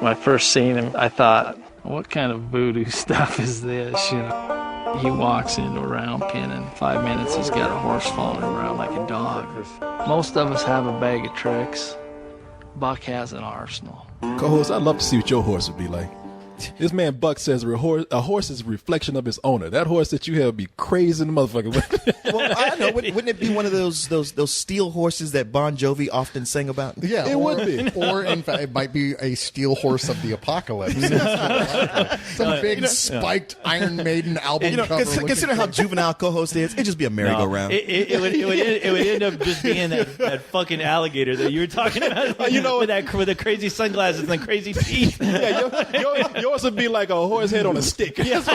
When I first seen him, I thought, what kind of voodoo stuff is this, you know? He walks into a round pen and in 5 minutes he's got a horse following him around like a dog. Most of us have a bag of tricks. Buck has an arsenal. Co-host, I'd love to see what your horse would be like. This man Buck says a horse is a reflection of his owner. That horse that you have would be crazy in the motherfucker. Well, I know. Wouldn't it be one of those steel horses that Bon Jovi often sang about? Yeah, it would be. Or in fact, it might be a steel horse of the apocalypse. Some big spiked Iron Maiden album cover. Consider how juvenile co-host is. It'd just be a merry-go-round. It would end up just being that fucking alligator that you were talking about. With the crazy sunglasses and the crazy teeth. Yeah, yours would be like a horse head on a stick. Yes,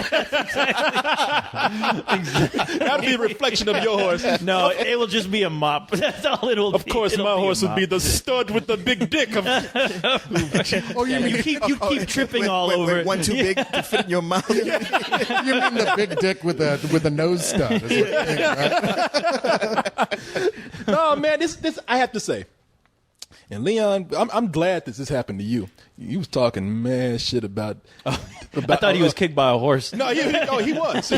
that'd be a reflection of your horse. No, it will just be a mop. That's all it will be. Of course, my horse would be the stud with the big dick. You keep tripping all over. One too big to fit in your mouth. You mean the big dick with the nose stud? Is what you mean, right? No, man, this I have to say. And Leon, I'm glad this happened to you. You was talking mad shit about. I thought he was kicked by a horse. No, he was.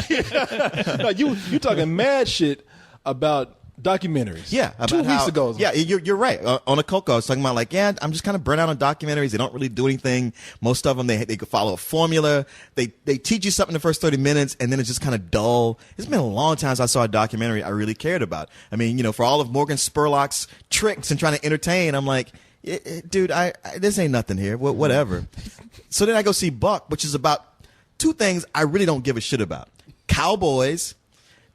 No, you talking mad shit about documentaries. Yeah, about 2 weeks ago. Yeah, you're right. On a Coco, I was talking about like, yeah, I'm just kind of burnt out on documentaries. They don't really do anything. Most of them, they could follow a formula. They teach you something the first 30 minutes, and then it's just kind of dull. It's been a long time since I saw a documentary I really cared about. I mean, you know, for all of Morgan Spurlock's tricks and trying to entertain, I'm like, dude, this ain't nothing here. Whatever. So then I go see Buck, which is about two things I really don't give a shit about: cowboys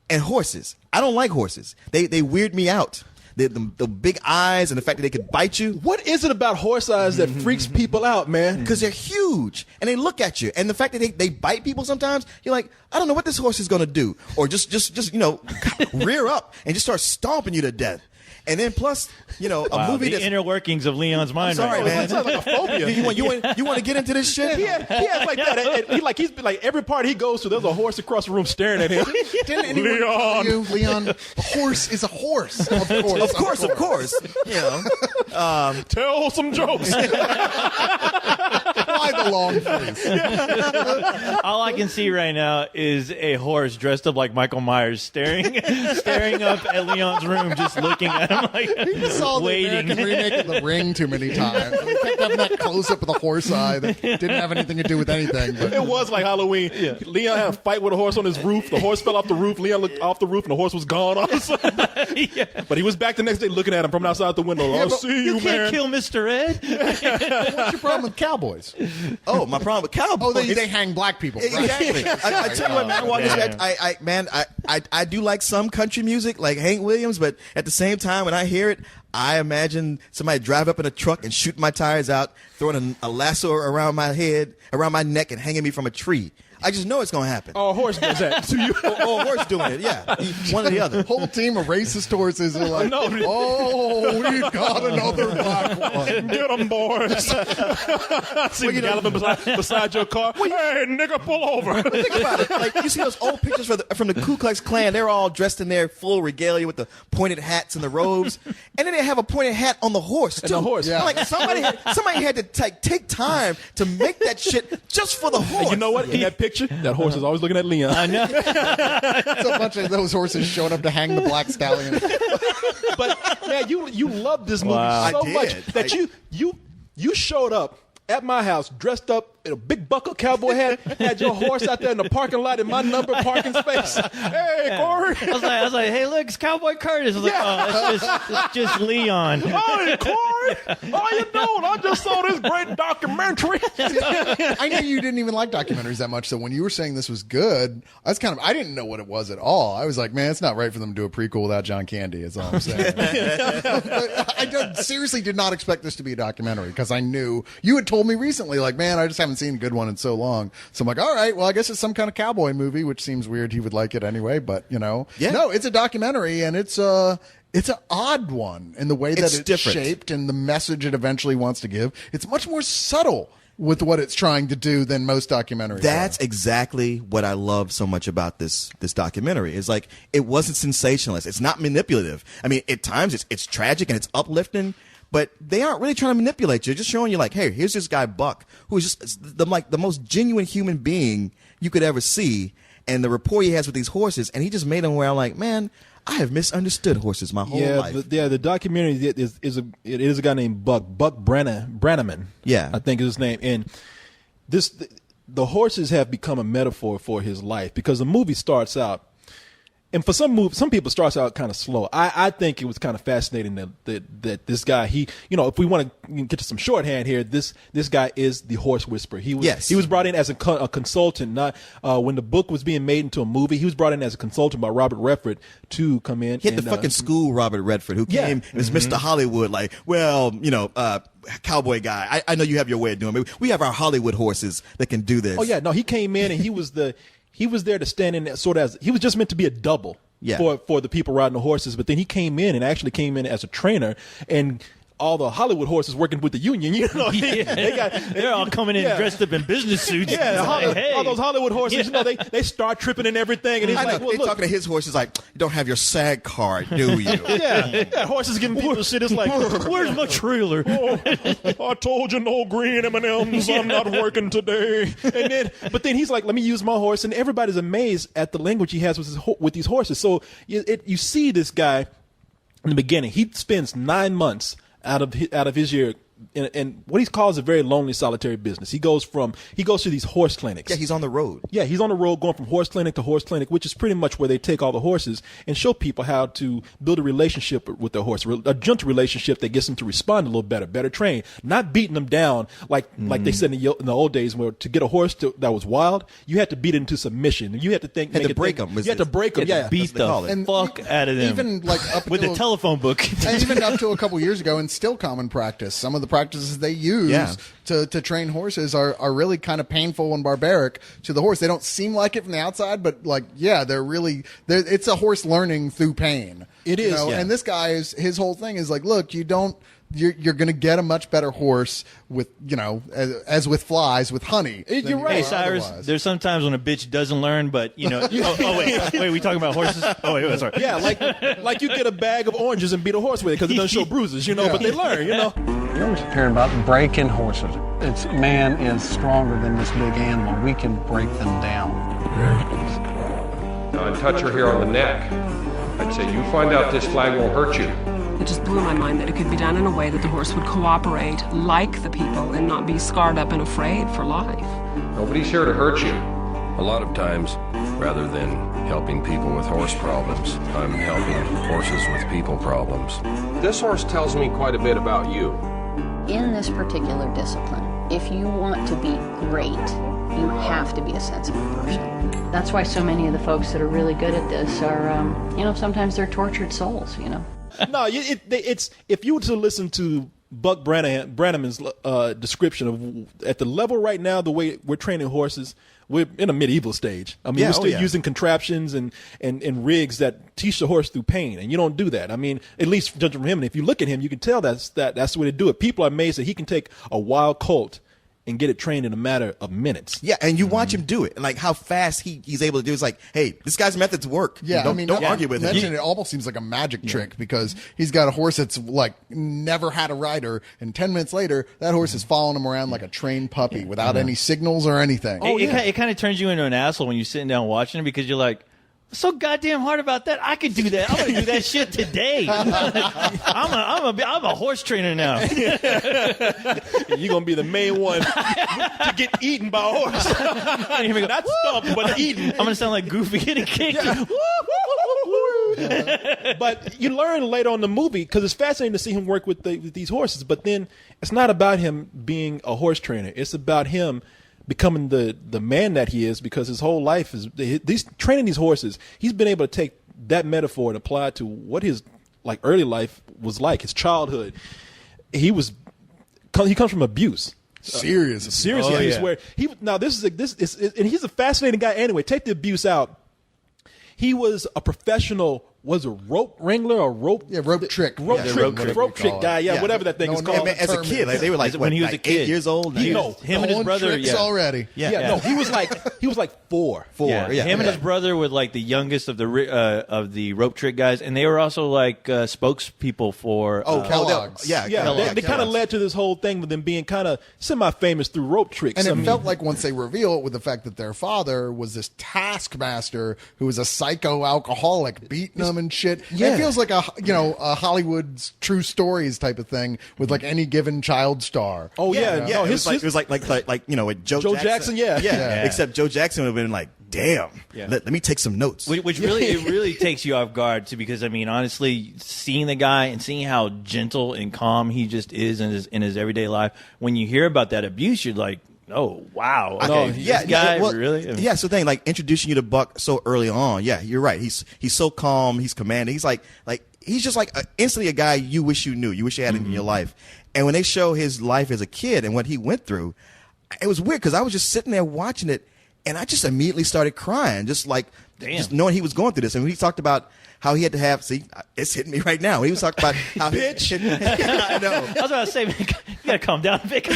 and horses. I don't like horses. They weird me out. The big eyes and the fact that they could bite you. What is it about horse eyes that freaks people out, man? Because they're huge and they look at you, and the fact that they bite people sometimes, you're like, I don't know what this horse is gonna do, or just rear up and just start stomping you to death. And then plus, a movie that's inner workings of Leon's mind. I'm sorry, right man. It sounds like a phobia. You want to get into this shit? He has like that. He's been like every party he goes to, there's a horse across the room staring at him. Didn't anyone tell you, Leon, a horse is a horse? Of course. Tell some jokes. Why the long face? All I can see right now is a horse dressed up like Michael Myers staring up at Leon's room, just looking at him like He just saw waiting. the American remake of The Ring too many times. He kept having that close-up of the horse eye that didn't have anything to do with anything. But. It was like Halloween. Yeah. Leon had a fight with a horse on his roof. The horse fell off the roof. Leon looked off the roof, and the horse was gone all of a sudden. Yeah. But he was back the next day looking at him from outside the window. I see you, You can't man. kill Mr. Ed. What's your problem with cowboys? Oh, my problem with cowboys. Oh, they hang black people. Right. Exactly. I tell you what, man. I do like some country music, like Hank Williams, but at the same time, when I hear it, I imagine somebody drive up in a truck and shoot my tires out, throwing a lasso around my head, around my neck, and hanging me from a tree. I just know it's going to happen. Oh, a horse does that to you. Or a horse doing it, yeah. One or the other. Whole team of racist horses are like, oh, we've got another black one. Get them, boys. See you galloping beside your car. Hey, nigga, pull over. Think about it. Like, you see those old pictures from the Ku Klux Klan. They're all dressed in their full regalia with the pointed hats and the robes. And then they have a pointed hat on the horse, too. And the horse. Yeah. Like, somebody had to take time to make that shit just for the horse. And you know what? In that picture, that horse is always looking at Leon. I know. It's a bunch of those horses showing up to hang the black stallion. But man, you love this movie Wow. so I did. much that you showed up at my house dressed up in a big buckle cowboy hat, had your horse out there in the parking lot in my number parking space. Hey, Corey. I was like, hey, look, it's Cowboy Curtis. I was like, it's just Leon. Hey, Corey. How you doing? I just saw this great documentary. I knew you didn't even like documentaries that much, so when you were saying this was good, I didn't know what it was at all. I was like, man, it's not right for them to do a prequel without John Candy, is all I'm saying. But seriously did not expect this to be a documentary, because I knew you had told me recently, like, man, I just haven't seen a good one in so long. So I'm like, all right, well, I guess it's some kind of cowboy movie, which seems weird. He would like it anyway, but Yeah. No, it's a documentary, and it's an odd one in the way that it's different. shaped and the message it eventually wants to give. It's much more subtle with what it's trying to do than most documentaries. That's exactly what I love so much about this documentary. It's like, it wasn't sensationalist. It's not manipulative. I mean, at times it's tragic and it's uplifting, but they aren't really trying to manipulate you. They're just showing you like, hey, here's this guy Buck, who is just the most genuine human being you could ever see, and the rapport he has with these horses, and he just made them where I'm like, man, I have misunderstood horses my whole life. The documentary is a guy named Buck Brannaman. Yeah, I think is his name. And the horses have become a metaphor for his life, because the movie starts out, and for some people it starts out kind of slow. I think it was kind of fascinating that this guy, if we want to get to some shorthand here, this guy is the horse whisperer. He was brought in as a consultant. Not when the book was being made into a movie, he was brought in as a consultant by Robert Redford to come in. He had the fucking school Robert Redford, who came as Mr. Hollywood, like, cowboy guy. I know you have your way of doing it. We have our Hollywood horses that can do this. Oh yeah, no, he came in and he was there to stand in sort of as, he was just meant to be a double for the people riding the horses, but then he came in as a trainer, and all the Hollywood horses working with the union, they're all coming in dressed up in business suits. Yeah, all those Hollywood horses, they start tripping and everything, and he's like, well, look, talking to his horses like, you don't have your SAG card, do you? yeah, horses giving people shit. It's like, where's my trailer? I told you no green M&Ms. I'm not working today. But then he's like, let me use my horse, and everybody's amazed at the language he has with these horses. So you see this guy in the beginning. He spends 9 months out of his year in what he calls a very lonely, solitary business. He goes to these horse clinics. Yeah, he's on the road. Yeah, he's on the road going from horse clinic to horse clinic, which is pretty much where they take all the horses and show people how to build a relationship with their horse, a gentle relationship that gets them to respond a little better trained, not beating them down like they said in the old days, where to get a horse that was wild, you had to beat it into submission. You had to think, you had to break them. Yeah, beat the fuck out of them. Even like up with the telephone book. And even up to a couple years ago, and still common practice. Some of the practices they use to train horses are really kind of painful and barbaric to the horse. They don't seem like it from the outside, but it's a horse learning through pain. It is. And this guy his whole thing is like, look, you're going to get a much better horse with, as with flies, with honey. You're right. Hey, Cyrus, there's sometimes when a bitch doesn't learn, but, wait, we talking about horses? Oh, wait, sorry. Yeah, like you get a bag of oranges and beat a horse with it because it doesn't show bruises, but they learn, You're always hearing about breaking horses. Man is stronger than this big animal. We can break them down. Now, I'd touch her here on the neck. I'd say, you find out this flag won't hurt you. It just blew my mind that it could be done in a way that the horse would cooperate like the people and not be scarred up and afraid for life. Nobody's here to hurt you. A lot of times, rather than helping people with horse problems, I'm helping horses with people problems. This horse tells me quite a bit about you. In this particular discipline, if you want to be great, you have to be a sensible person. That's why so many of the folks that are really good at this are, sometimes they're tortured souls, No, it's if you were to listen to Buck Brannaman's description of at the level right now, the way we're training horses, we're in a medieval stage. I mean, we're still using contraptions and rigs that teach the horse through pain, and you don't do that. I mean, at least judging from him, and if you look at him, you can tell that's the way to do it. People are amazed that he can take a wild colt and get it trained in a matter of minutes. Yeah, and you watch him do it, and like how fast he's able to do it. It's like, hey, this guy's methods work. Yeah, don't argue with him. It almost seems like a magic trick because he's got a horse that's like never had a rider, and 10 minutes later, that horse is following him around like a trained puppy without any signals or anything. It kind of turns you into an asshole when you're sitting down watching it because you're like, so goddamn hard about that. I could do that. I'm gonna do that shit today. I'm a horse trainer now. You're gonna be the main one to get eaten by a horse. Not stumped, but eaten. I'm gonna sound like Goofy getting kicked. But you learn later on in the movie, because it's fascinating to see him work with these horses. But then it's not about him being a horse trainer. It's about him becoming the man that he is, because his whole life is training these horses. He's been able to take that metaphor and apply it to what his early life was like, his childhood. He comes from abuse. Serious abuse. Where and he's a fascinating guy anyway. Take the abuse out. He was a professional was a rope wrangler or rope trick. rope Yeah, trick rope trick guy, whatever that thing is called. As a kid, like, they were like when he was a kid. 8 years old. Him and his brother, already. No, he was like 4. Him and his brother were like the youngest of the rope trick guys, and they were also like spokespeople for Kellogg's. They kind of led to this whole thing with them being kind of semi-famous through rope tricks. And it felt like once they reveal it with the fact that their father was this taskmaster who was a psycho alcoholic, beating them and shit. Yeah. It feels like a Hollywood's true stories type of thing with like any given child star. Oh yeah. No, it was like with Joe Jackson. Yeah. Except Joe Jackson would have been like, damn, let me take some notes. Which really takes you off guard too, because I mean, honestly, seeing the guy and seeing how gentle and calm he just is in his everyday life, when you hear about that abuse, you're like, oh wow, okay, this guy really. Yeah, so the thing, like introducing you to Buck so early on. Yeah, you're right. He's so calm. He's commanding. He's like he's just like instantly a guy you wish you knew. You wish you had in your life. And when they show his life as a kid and what he went through, it was weird because I was just sitting there watching it, and I just immediately started crying, just knowing he was going through this. And when he talked about how he had to have, see, it's hitting me right now. He was talking about how bitch. I know. I was about to say, man, you gotta calm down a bit.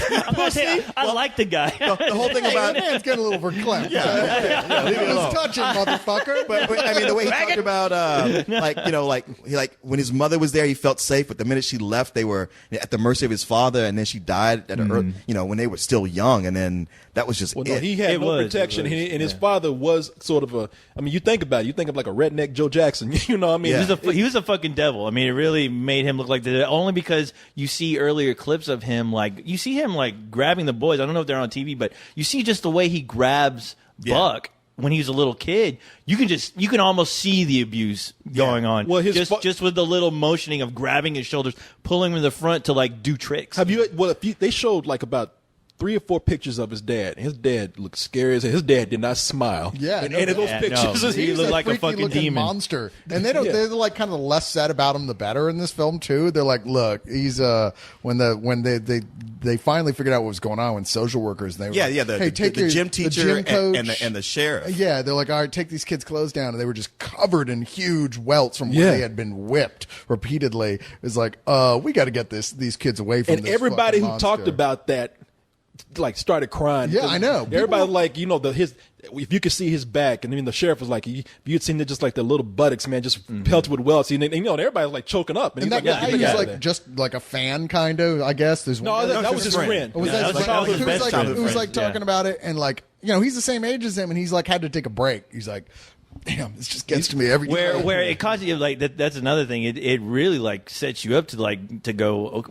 I like the guy. The whole thing about man's getting a little verklempt. Leave it alone. Touch it, motherfucker. But I mean, the way he talked about, when his mother was there, he felt safe. But the minute she left, they were at the mercy of his father, and then she died at when they were still young, and then that was just it. He had no protection, and his father was sort of a. I mean, you think about it. You think of like a redneck Joe Jackson. You know what I mean? Yeah. He was a fucking devil. I mean, it really made him look like the only because you see earlier clips of him, like you see him like grabbing the boys. I don't know if they're on TV, but you see just the way he grabs Buck when he was a little kid. You can almost see the abuse going on. Well, just with the little motioning of grabbing his shoulders, pulling him in the front to like do tricks. They showed like about 3 or 4 pictures of his dad. His dad looked scary as hell. His dad did not smile. Yeah, in any of those pictures. He looked like a fucking demon monster. And they don't. They're like kind of the less said about him, the better in this film too. They're like, look, he's when they finally figured out what was going on when social workers they were the gym teacher and the sheriff. Yeah, they're like, all right, take these kids' clothes down, and they were just covered in huge welts from where they had been whipped repeatedly. It was like, we got to get these kids away from. And this everybody who monster. talked about that. Like started crying. Yeah, I know. Everybody like if you could see his back, and I mean the sheriff was like, you'd seen just like the little buttocks, man, just pelted with welts. And everybody was like choking up. And that guy was like just like a fan, kind of. I guess there's that was his friend. Who was like talking about it, and like he's the same age as him, and he's like had to take a break. He's like, damn, this just gets to me every time. Where it causes you like that's another thing. It really like sets you up to go,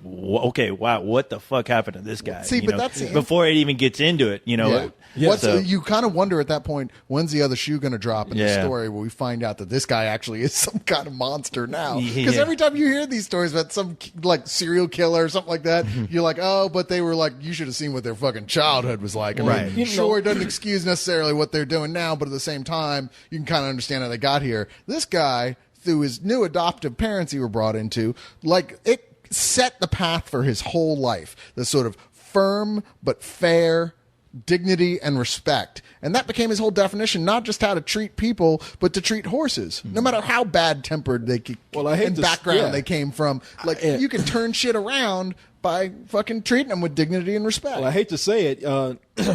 okay, wow, what the fuck happened to this guy? See, but that's before it even gets into it. You kind of wonder at that point, when's the other shoe going to drop in the story where we find out that this guy actually is some kind of monster now? Because every time you hear these stories about some like serial killer or something like that, you're like, oh, but they were like, you should have seen what their fucking childhood was like. I mean, sure, it doesn't excuse necessarily what they're doing now, but at the same time, you can kind of understand how they got here. This guy, through his new adoptive parents he were brought into, like it set the path for his whole life. This sort of firm but fair dignity and respect, and that became his whole definition, not just how to treat people but to treat horses, no matter how bad tempered they they came from. Like you can turn shit around by fucking treating them with dignity and respect. Well, I hate to say it,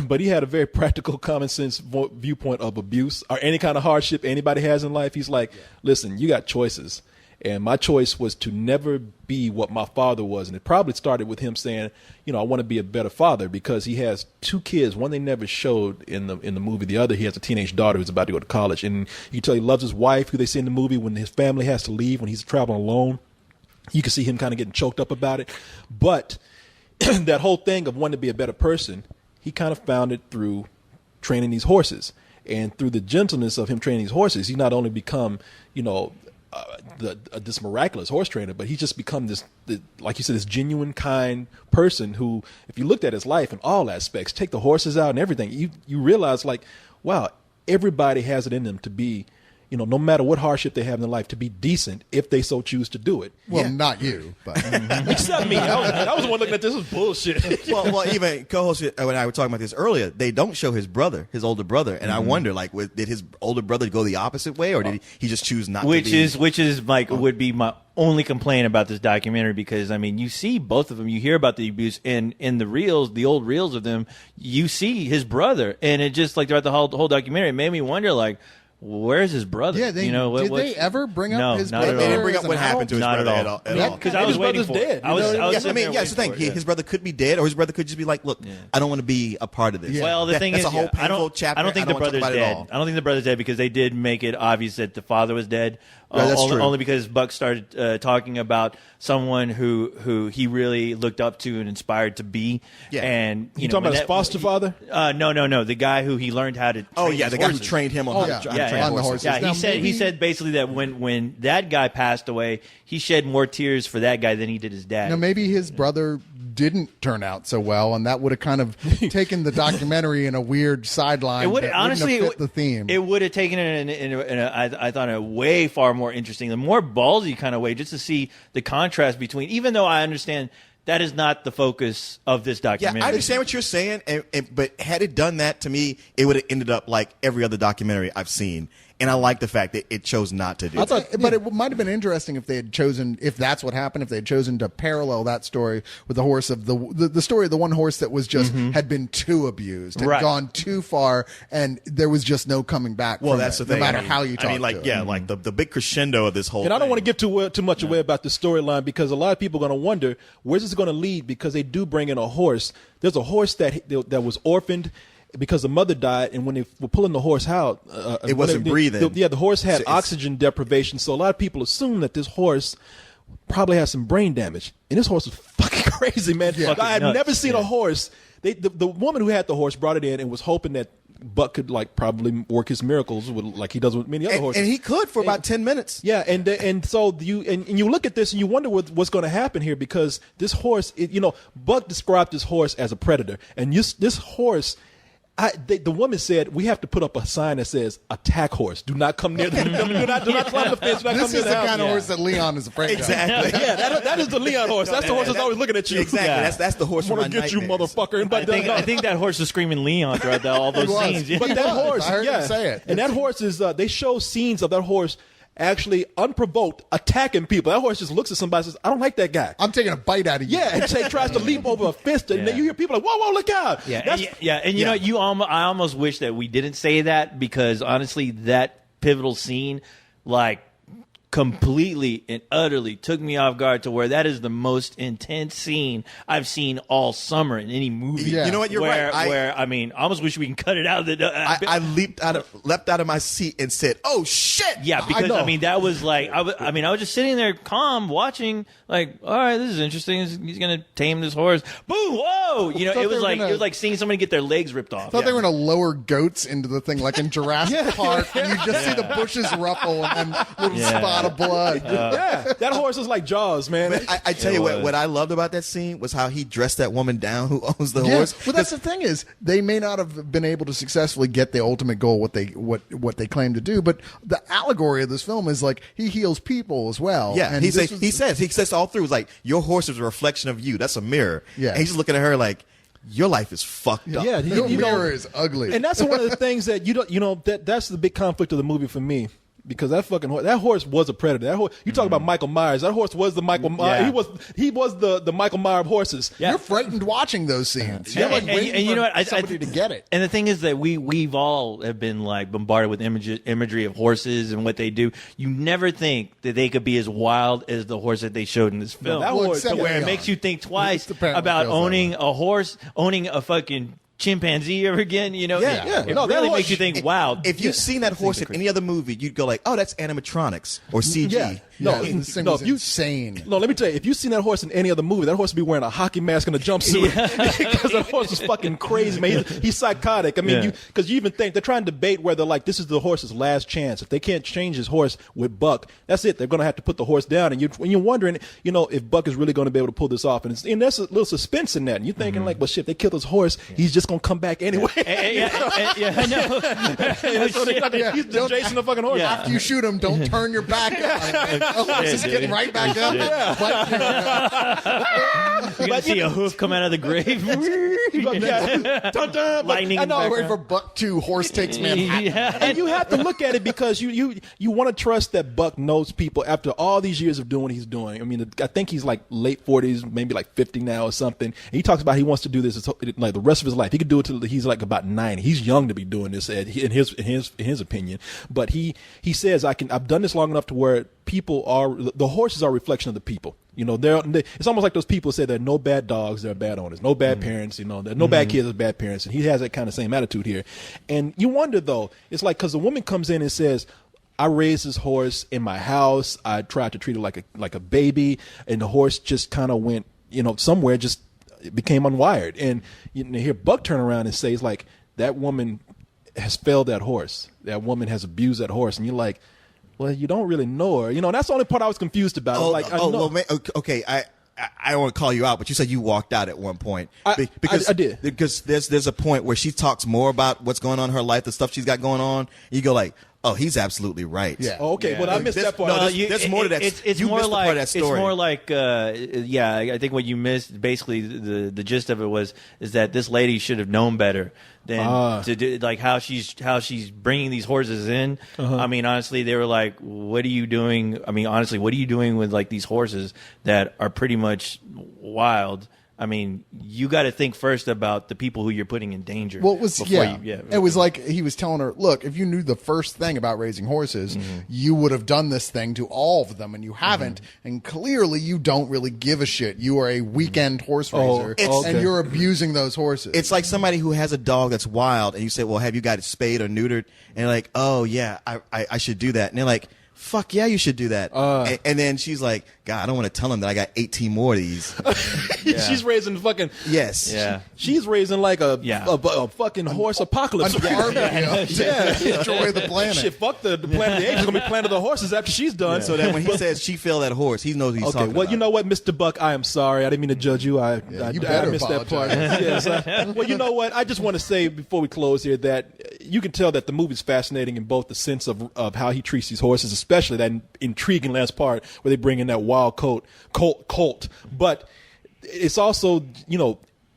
but he had a very practical, common sense viewpoint of abuse or any kind of hardship anybody has in life. He's like, listen, you got choices. And my choice was to never be what my father was. And it probably started with him saying, I want to be a better father, because he has 2 kids. One they never showed in the movie. The other, he has a teenage daughter who's about to go to college. And you can tell he loves his wife, who they see in the movie when his family has to leave, when he's traveling alone. You can see him kind of getting choked up about it. But that whole thing of wanting to be a better person, he kind of found it through training these horses. And through the gentleness of him training these horses, he not only become, this miraculous horse trainer, but he's just become this, like you said, this genuine, kind person who, if you looked at his life in all aspects, take the horses out and everything, you realize like, wow, everybody has it in them to be, no matter what hardship they have in their life, to be decent if they so choose to do it. Well, not you, but Except me. I was the one looking at this as bullshit. well, even co-host when I were talking about this earlier, they don't show his brother, his older brother, and I wonder, like, did his older brother go the opposite way, or did he just choose not to be? Which is like would be my only complaint about this documentary, because I mean, you see both of them, you hear about the abuse, and in the reels, the old reels of them, you see his brother, and it just like throughout the whole documentary, it made me wonder, like, where's his brother? yeah, they did they ever bring up No, his not brother? at They all. didn't bring up what happened to his Not at brother all. at all. Because I was His waiting brother's for it. dead. I was Yeah, I sitting mean, there yeah, that's the thing. waiting for it. His brother could be dead, or his brother could just be like, "Look, I don't want to be a part of this." Well, the thing that's is, a whole I painful don't, chapter. I don't think the wanna talk brother's about it dead. all. I don't think the brother's dead because they did make it obvious that the father was dead. Yeah, that's true. Only because Buck started talking about someone who he really looked up to and inspired to be. Yeah. And You talking about his foster father? No, the guy who he learned how to. Oh train yeah, his the guy who horses. trained him on how to Yeah, train yeah. on the horses. horses. Yeah, Now, he maybe- said basically that when that guy passed away, he shed more tears for that guy than he did his dad. Now, maybe his brother didn't turn out so well, and that would have kind of taken the documentary in a weird sideline. It would that honestly wouldn't have fit the theme. It would have taken it I thought in a way far more interesting, the more ballsy kind of way, just to see the contrast between. Even though I understand that is not the focus of this Yeah, documentary. I understand what you're saying, but had it done that to me, it would have ended up like every other documentary I've seen. And I like the fact that it chose not to do I that. thought, but it might have been interesting if they had chosen, if that's what happened, if they had chosen to parallel that story with the horse of the story of the one horse that was just had been too abused, had Right. gone too far, and there was just no coming back. Well, from that's it, the thing. No matter I mean, how you talk. I mean, like, to it. yeah, like the big crescendo of this whole. And I don't thing. want to give too much away about the storyline, because a lot of people are going to wonder where's this going to lead, because they do bring in a horse. There's a horse that was orphaned because the mother died, and when they were pulling the horse out, It wasn't breathing. The horse had So it's- oxygen deprivation, so a lot of people assume that this horse probably has some brain damage. And this horse was fucking crazy, man. Fucking I had nuts, never seen yeah. a horse. The woman who had the horse brought it in and was hoping that Buck could like probably work his miracles with, like he does with many other horses. And he could for about 10 minutes. Yeah, and so you look at this and you wonder what's going to happen here, because this horse, Buck described this horse as a predator, and this horse. The woman said we have to put up a sign that says "Attack horse. Do not come near the. do not climb the fence. Do not This come near is the the house." kind of horse that Leon is afraid of. Exactly. Yeah, that is the Leon horse. That's the horse that's always looking at you. Exactly. Yeah. That's the horse I from want my to get you, nightmares. motherfucker. I think that horse was screaming Leon throughout all those was. scenes. Yeah. But that horse, I heard him say it. And that horse is. They show scenes of that horse actually unprovoked attacking people. That horse just looks at somebody and says, "I don't like that guy." I'm taking a bite out of you. Yeah, and tries to leap over a fence, and then you hear people like, "Whoa, look out!" Yeah, That's- and you know, I almost wish that we didn't say that, because honestly, that pivotal scene, like, completely and utterly took me off guard, to where that is the most intense scene I've seen all summer in any movie. Yeah. You know what? You're right. I mean, I almost wish we can cut it out of the. I leapt out of my seat and said, "Oh shit!" Yeah, because know. I mean that was like I was just sitting there calm watching, like, all right, this is interesting. He's gonna tame this horse. Boom! Whoa! You know, thought it they was were like gonna- it was like seeing somebody get their legs ripped off. I thought they were going to lower goats into the thing like in Jurassic Park, and you just see the bushes ruffle and then little Yeah. spot of blood. yeah, that horse is like Jaws, man. I tell you what I loved about that scene was how he dressed that woman down who owns the Yeah. horse. Well, that's the thing is they may not have been able to successfully get the ultimate goal, what they claim to do, but the allegory of this film is like he heals people as well. Yeah, and he this says all through, it's like, your horse is a reflection of you. That's a mirror. Yeah. And he's just looking at her like, your life is fucked up. Yeah, your you know, mirror is ugly. and that's one of the things that that's the big conflict of the movie for me. Because that horse was a predator. That horse, you talk about Michael Myers. That horse was the Michael Myers. Yeah. He was the Michael Myers of horses. You're frightened watching those scenes. You're like waiting and you know for what? somebody to get it. And the thing is that we've all have been like bombarded with imagery of horses and what they do. You never think that they could be as wild as the horse that they showed in this film. that horse- except to where it Leon. makes you think twice apparently about feels that owning way. a horse, owning a fucking chimpanzee ever again. You know, Yeah. it No, that really horse- makes you think, wow. If you've seen that horse in any other movie, you'd go like, oh, that's animatronics or CG. Yeah. No, Yeah, this thing no, was if you- insane. No, let me tell you, if you've seen that horse in any other movie, that horse would be wearing a hockey mask and a jumpsuit because that horse is fucking crazy, man. He's psychotic. I mean, Yeah. because you even think they're trying to debate whether like this is the horse's last chance. If they can't change his horse with Buck, that's it. They're going to have to put the horse down. And you're wondering, if Buck is really going to be able to pull this off. And there's a little suspense in that. And you're thinking like, well, shit, if they kill this horse, he's just going to come back anyway. I know. So they're not- he's just chasing the fucking horse. Yeah. After you shoot him, don't turn your back on him. Oh, this is getting right back up. You're gonna see a hoof come out of the grave. Dun, dun, Lightning. I know, I wait for Buck 2, horse takes Manhattan. Yeah. and you have to look at it because you want to trust that Buck knows people after all these years of doing what he's doing. I mean, I think he's like late 40s, maybe like 50 now or something. And he talks about he wants to do this like the rest of his life. He could do it till he's like about 90. He's young to be doing this in his opinion. But he says I've done this long enough to where the horses are a reflection of the people. It's almost like those people say there are no bad dogs, there are bad owners, no bad parents, there are no bad kids, there's bad parents. And he has that kind of same attitude here. And you wonder, though, it's like because the woman comes in and says, I raised this horse in my house. I tried to treat it like a baby. And the horse just kind of went, somewhere, just it became unwired. And you hear Buck turn around and say, it's like, that woman has failed that horse. That woman has abused that horse. And you're like, well, you don't really know her. That's the only part I was confused about. I know. Well, okay. I don't want to call you out, but you said you walked out at one point. Because I did. Because there's a point where she talks more about what's going on in her life, the stuff she's got going on. You go like, oh, he's absolutely right. Yeah. Oh, okay. Yeah. Well, I missed that part. there's more to that. It's You more missed the like part of that story. It's more like I think what you missed. Basically, the gist of it is that this lady should have known better than to do like how she's bringing these horses in. I mean, honestly, they were like, "What are you doing?" I mean, honestly, what are you doing with like these horses that are pretty much wild? I mean, you got to think first about the people who you're putting in danger. Well, it was before It was like he was telling her, "Look, if you knew the first thing about raising horses, you would have done this thing to all of them, and you haven't. And clearly, you don't really give a shit. You are a weekend horse raiser, and you're abusing those horses. It's like somebody who has a dog that's wild, and you say, "Well, have you got it spayed or neutered?" And they're like, "Oh yeah, I should do that." And they're like, "Fuck yeah, you should do that." And then she's like, "God, I don't want to tell him that I got 18 more of these." She's raising fucking Yeah. She's raising like a fucking horse apocalypse. Destroy the planet. Shit, fuck the planet of the apes. It's gonna be planet of the horses after she's done. So that when he says she failed that horse, he knows what he's Okay, talking well, about. you know what, Mr. Buck, I am sorry. I didn't mean to judge you. I better missed that part. apologize. Yes. Well, you know what? I just want to say before we close here that you can tell that the movie's fascinating in both the sense of how he treats these horses, especially that intriguing last part where they bring in that wild colt. But it's also,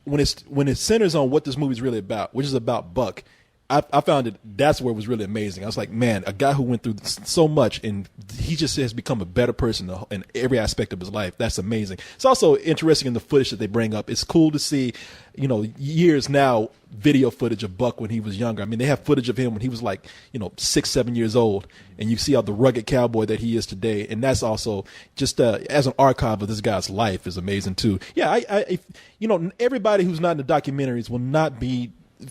when it centers on what this movie's really about, which is about Buck, I found that's where it was really amazing. I was like, man, a guy who went through so much and he just has become a better person in every aspect of his life. That's amazing. It's also interesting in the footage that they bring up. It's cool to see, years now, video footage of Buck when he was younger. I mean, they have footage of him when he was like, 6-7 years old, and you see how the rugged cowboy that he is today. And that's also just as an archive of this guy's life is amazing too. Yeah, everybody who's not in the documentaries will not be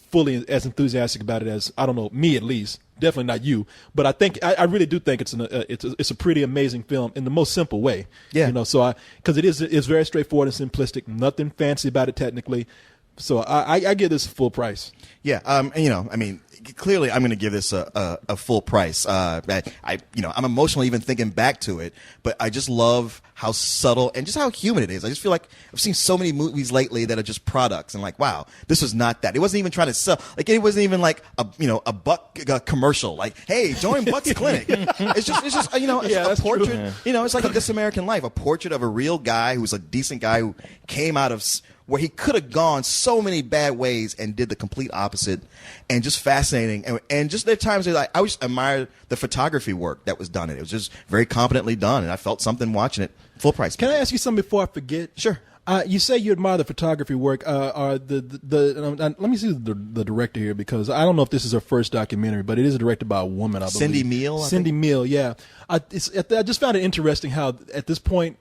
fully as enthusiastic about it as, I don't know, me at least. Definitely not you, but I really do think it's a pretty amazing film in the most simple way. Yeah. Because it's very straightforward and simplistic. Nothing fancy about it technically. So I give this full price. Yeah. Clearly I'm going to give this a full price. I'm emotional even thinking back to it, but I just love how subtle and just how human it is. I just feel like I've seen so many movies lately that are just products and like, wow, this was not that. It wasn't even trying to sell. Like, it wasn't even like a Buck commercial. Like, hey, join Buck's clinic. It's just a portrait. It's like a This American Life, a portrait of a real guy who's a decent guy who came out of where he could have gone so many bad ways and did the complete opposite, and just fascinating. And just there are times that I always admire the photography work that was done. It was just very competently done, and I felt something watching it. Full price. Can I ask you something before I forget? Sure. You say you admire the photography work. Let me see the director here, because I don't know if this is her first documentary, but it is directed by a woman, I believe. Cindy Meal. Cindy Meal, yeah. I just found it interesting how at this point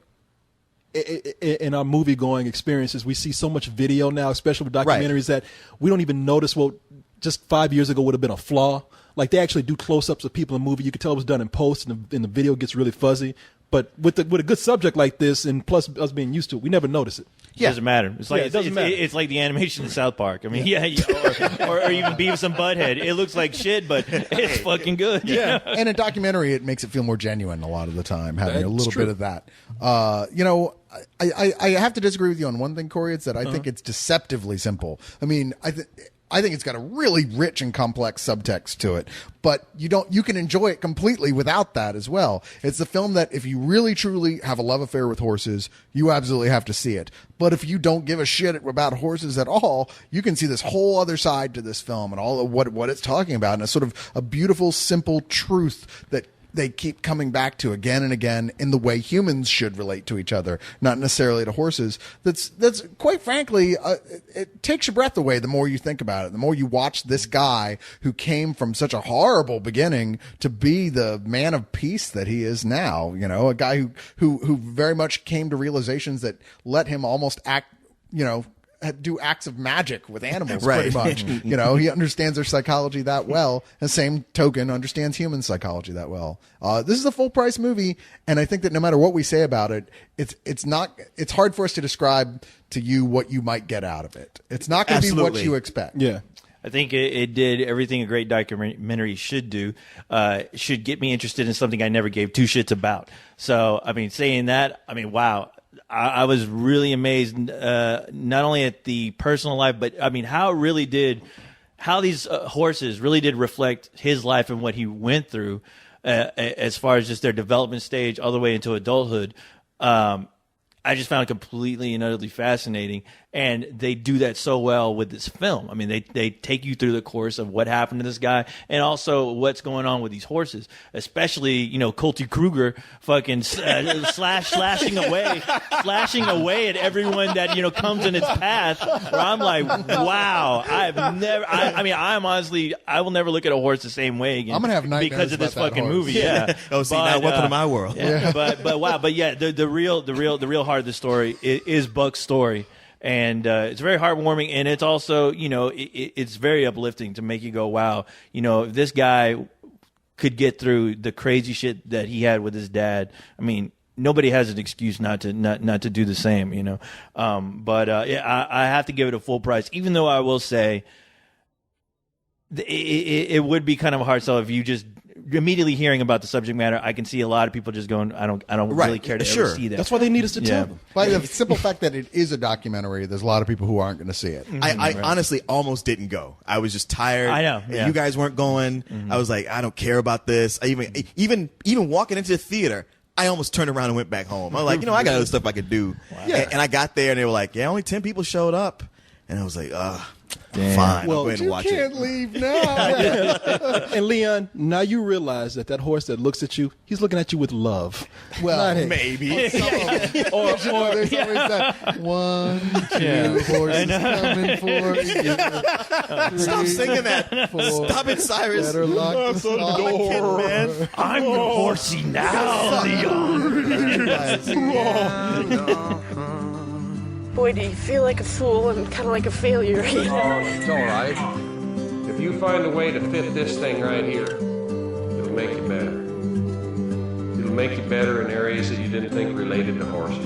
in our movie going experiences, we see so much video now, especially with documentaries, that we don't even notice what just 5 years ago would have been a flaw. Like, they actually do close-ups of people in the movie. You could tell it was done in post, and the video gets really fuzzy. But with a good subject like this, and plus us being used to it, we never notice it. It doesn't matter. It's like Yeah, it doesn't matter. It's like the animation in South Park. I mean, or even Beavis and Butthead. It looks like shit, but it's fucking good. Yeah. And a documentary, it makes it feel more genuine a lot of the time, having a That's little true. bit of that. I have to disagree with you on one thing, Corey. It's that I think it's deceptively simple. I mean, I think it's got a really rich and complex subtext to it, but you can enjoy it completely without that as well. It's a film that if you really truly have a love affair with horses, you absolutely have to see it. But if you don't give a shit about horses at all, you can see this whole other side to this film and all of what it's talking about. And it's sort of a beautiful, simple truth that they keep coming back to again and again in the way humans should relate to each other, not necessarily to horses. That's quite frankly, it takes your breath away the more you think about it. The more you watch this guy who came from such a horrible beginning to be the man of peace that he is now, a guy who very much came to realizations that let him almost act, do acts of magic with animals, Right. pretty much. He understands their psychology that well, and same token understands human psychology that well. This is a full price movie, and I think that no matter what we say about it, it's hard for us to describe to you what you might get out of it. It's not going to be what Absolutely. you expect. Yeah. I think it did everything a great documentary should do. Should get me interested in something I never gave two shits about. So, I mean, saying that, I mean, wow. I was really amazed, not only at the personal life, but I mean, how these horses really did reflect his life and what he went through, as far as just their development stage all the way into adulthood. I just found it completely and utterly fascinating, and they do that so well with this film. I mean, they take you through the course of what happened to this guy, and also what's going on with these horses, especially Colty Kruger fucking slashing away at everyone that comes in its path. Where I'm like, wow, I'm honestly, I will never look at a horse the same way again. I'm gonna have nightmares because of this about that fucking horse. movie. Yeah. Oh, see, now welcome to my world. Yeah, but wow, but yeah, the real heart of the story is Buck's story, and it's very heartwarming, and it's also it's very uplifting to make you go, wow, if this guy could get through the crazy shit that he had with his dad, I mean, nobody has an excuse not to do the same, But I have to give it a full price, even though I will say it would be kind of a hard sell if you just immediately hearing about the subject matter. I can see a lot of people just going, I don't really care to ever see that. That's why they need us to tell them. By the simple fact that it is a documentary, there's a lot of people who aren't going to see it. I honestly almost didn't go. I was just tired. I know, yeah. You guys weren't going. I was like, I don't care about this. I even walking into the theater, I almost turned around and went back home. I was like, I got other stuff I could do. Yeah. And I got there and they were like, yeah, only 10 people showed up. And I was like, Damn. fine. Well, I'll go ahead and You watch can't it. leave now. And Leon, now you realize that horse that looks at you, he's looking at you with love. Well, Not hate. Maybe. there's always that 1, 2 horses coming for you. Stop singing that. 4, Stop it, Cyrus. better lock the I'm door. kidding, man. I'm your horsey now, Boy, do you feel like a fool and kind of like a failure. Oh, it's all right. If you find a way to fit this thing right here, it'll make you better. It'll make you better in areas that you didn't think related to horses.